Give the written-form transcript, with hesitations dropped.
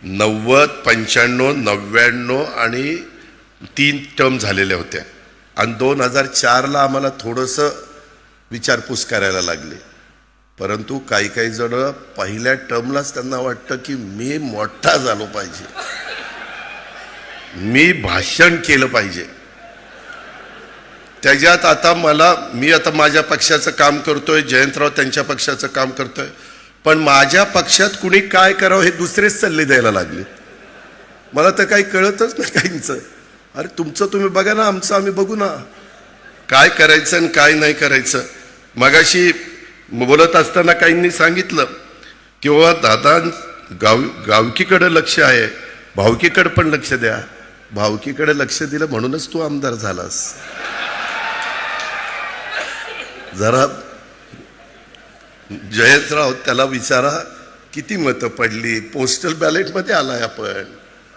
90, 95, 99 आणि 3 टर्म झालेल्या होत्या आणि 2004ला आम्हाला थोडंसं विचारपूस करायला लागली. परंतु काही जण पहिल्या टर्मलाच त्यांना वाटतं की मी मोठा झालो पाहिजे, मी भाषण केलं पाहिजे. त्याच्यात आता मी आता माझ्या पक्षाचं काम करतोय, जयंतराव त्यांच्या पक्षाचं काम करतोय, पण माझ्या पक्षात कुणी काय करावं हे दुसरेच सल्ले द्यायला लागले. मला तर काही कळतच नाही काहींचं. अरे तुमचं तुम्ही बघा ना, आमचं आम्ही बघू ना, काय करायचं आणि काय नाही करायचं. मगाशी बोलत असताना काहींनी सांगितलं किंवा दादा गावकीकडे लक्ष आहे, भावकीकडे पण लक्ष द्या. भावकीकडे लक्ष दिलं म्हणूनच तू आमदार झालास. जरा जयंतराव त्याला विचारा किती मतं पडली, पोस्टल बॅलेटमध्ये आलाय आपण.